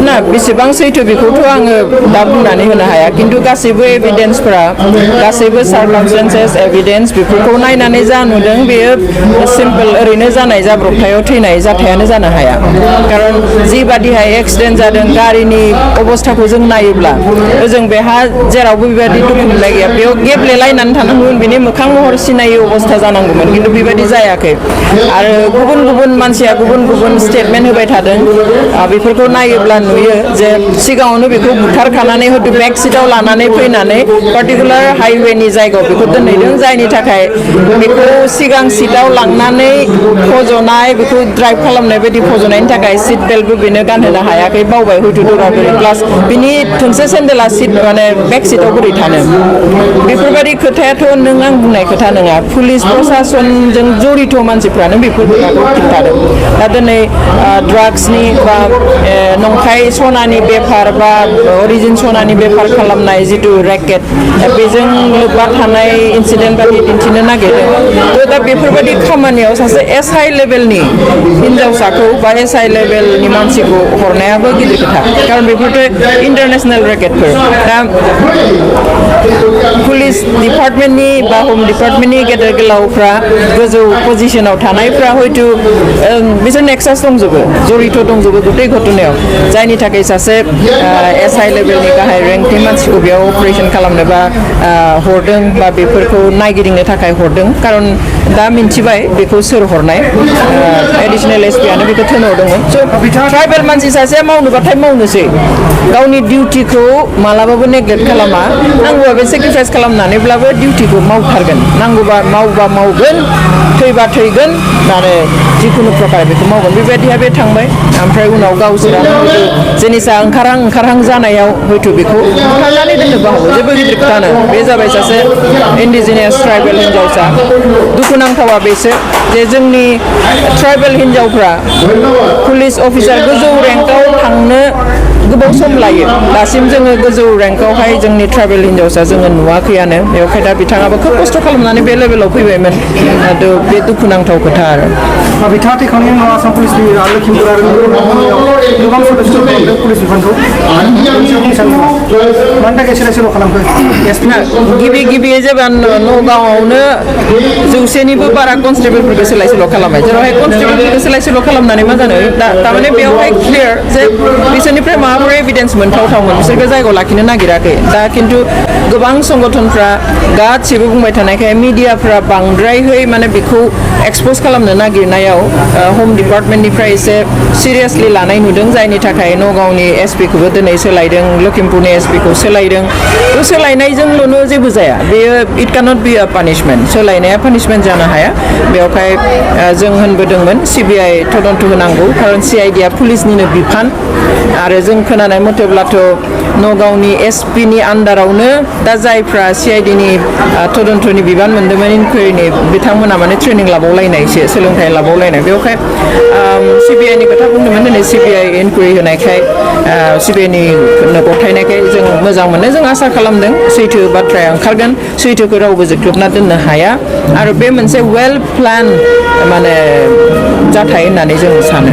ना बेसेबां सैथो बेखौथ' आङो दा बुंनानै होनो हाया खिन्थु गासैबो एभिडेन्सफोरा गासैबो सार्कामस्टेन्सेस एभिडेन्स बेफोरखौ नायनानै जा नुदों बेयो सिम्पल ओरैनो जानाय जाब्रबथायाव थैनाय जाथायानो जानो हाया खारन जिबादिहाय एक्सिडेन्ट जादों गारिनि अबस्थाखौ जों नायोब्ला जों बेहा जेरावबो बेबायदि दुखु मोननाय गैया बेयाव गेब्लेलायनानै थानांगौमोन बिनि मोखां महर सिनायै अबस्था जानांगौमोन खिन्थु बेबायदि जायाखै आरो गुबुन गुबुन मानसिया गुबुन गुबुन स्टेटमेन्ट होबाय थादों बेफोरखौ नायोब्ला नुयो जे सिगाङावनो बेखौ बुथारखानानै हयथ' बेक सिटआव लानानै फैनानै पार्टिकुलार हाइवेनि जायगायाव बेखौ दोनहैदों जायनि थाखाय बेखौ सिगां सिटआव लांनानै फज'नाय बेखौ ड्राइभ खालामनाय बायदि फज'नायनि थाखाय सिट बेल्टबो बेनो गानहोनो हायाखै बावबाय हयथ' दौराबोरै प्लास बिनि थोंसे सेन्देला सिट माने बेक सिटआव बोरै थानो बेफोरबायदि खोथायाथ' नों आं बुंनाय खोथा नङा पुलिस प्रसासनजों जड़ित मानसिफ्रानो बेफोर खोथाखौ खिन्थादों दा दिनै ड्राग्सनि बा नंखाय सनानि बेफार बा अरिजिन सनानि बेफार खालामनाय जिथु रेकेट बेजों लोब्बा थानाय इन्सिडेन्ट बायदि दिन्थिनो नागिरदों दा बेफोरबायदि खामानियाव सासे SI लेभेलनि हिनजावसाखौ बा SI लेभेलनि मानसिखौ हरनायाबो गिदिर खोथा खारन बेफोरथ' इन्टारनेसनेल रेकेटफोर दा पुलिस डिपार्टमेन्टनि बा हम डिपार्टमेन्टनि गेदेर गोलावफ्रा गोजौ पजिसनाव थानायफ्रा हयथ' बिसोर नेक्सास दंजोबो जड़ित दंजोबो गथै घटनायाव जायनि थाखाय सासे SI लेभेलनि गाहाय रेंकनि मानसिखौ बेयाव अपारेशन खालामनो बा हरदों बा बेफोरखौ नायगिदिंनो थाखाय हरदों खारन दा मिन्थिबाय बेखौ सोर हरनाय एडिसनेल SP आनो बेखौ थिनहरदोंमोन स' ट्राइबेल मानसि सासेया मावनोबाथाय मावनोसै गावनि डिउटिखौ मालाबाबो नेग्लेक्ट खालामा नांगौबा बे सेक्रिफाइस खालामनानैब्लाबो डिउटिखौ मावथारगोन नांगौबा मावबा मावगोन थैबा थैगोन आरो जिखुनु प्रकार बेखौ मावगोन बेबायदिहा बे थांबाय ओमफ्राय उनाव गावसोरानो जिनिसा ओंखारहां जानायाव हयथ' बेखौ बुथारनानै दोननोबो हागौ जेबो गिदिर खोथा नङा बे जाबाय सासे इन्डिजिनियास ट्राइबेल हिनजावसा दुखुनांथावा बेसो जे जोंनि ट्राइबेल हिनजावफ्रा पुलिस अफिसार गोजौ रेंकआव थांनो गोबाव सम लायो दासिम जोङो गोजौ रेंकआवहाय जोंनि ट्राइबेल हिनजावसा जोङो नुवाखैयानो बेवहाय दा बिथाङाबो खोब खस्थ' खालामनानै बे लेभेलाव फैबायमोन बे दुखुनांथाव खोथा आरो बिथाङा थैखांनायनि उनाव आसाम पुलिसनि लखिमपुर आरो गोबां सदस्य खालामदों पुलिस बिफानखौ मानि थाखाय सोलाय सोल' खालामखो गिबि जेब्ला नगावआवनो 100निबो बारा कनस्टेबोलफोरखौ सोलाय सोल' खालामबाय जेरावहाय कनस्टेबोलफोरखौ सोलाय सोल' खालामनानै मा जानो थारमाने बेवहाय क्लियार जे बिसोरनिफ्राय माबाफोर एभिडेन्स मोनथावथावमोन बिसोरखौ जायगायाव लाखिनो नागिराखै दा खिन्थु गोबां संगठनफ्रा गासिबो बुंबाय थानायखाय मिडियाफ्रा बांद्रायहै माने बेखौ एक्सप'ज खालामनो नागिरनायाव हम डिपार्टमेन्टनिफ्राय एसे सिरियासलि लानाय नुदों जायनि थाखाय नगावनि SP खौबो दिनै सोलायदों लखिमपुरनि SP खौ सोलायदों बे सोलायनायजोंल' जेबो जाया बेयो इट कानट बि अ पानिशमेन्ट सोलायनाया पानिशमेन्ट जानो हाया बेवहाय जों होनबोदोंमोन CBI तदन्त होनांगौ खारन CID आ पुलिसनिनो बिफान आरो जों खोनानाय मथेब्लाथ' नगावनि SP नि आन्दारावनो दा जायफ्रा CID नि तदन्तनि बिबान मोन्दोंमोन इनकुवेरिनि बिथांमोना माने ट्रेनिं लाबावलायनायसो सोलोंथाइ लाबावलायनाय बेवहाय CBI नि खोथा बुंदोंमोन दिनै CBI इनकुवेरि होनायखाय CBI नि गथायनायखाय जों मोजां मोनो जों आसा खालामदों सैथो बाथ्राया ओंखारगोन सैथोखौ रावबो जोख्लोबना दोननो हाया आरो बे मोनसे वेल प्लान माने जाथाय होननानै जों सानो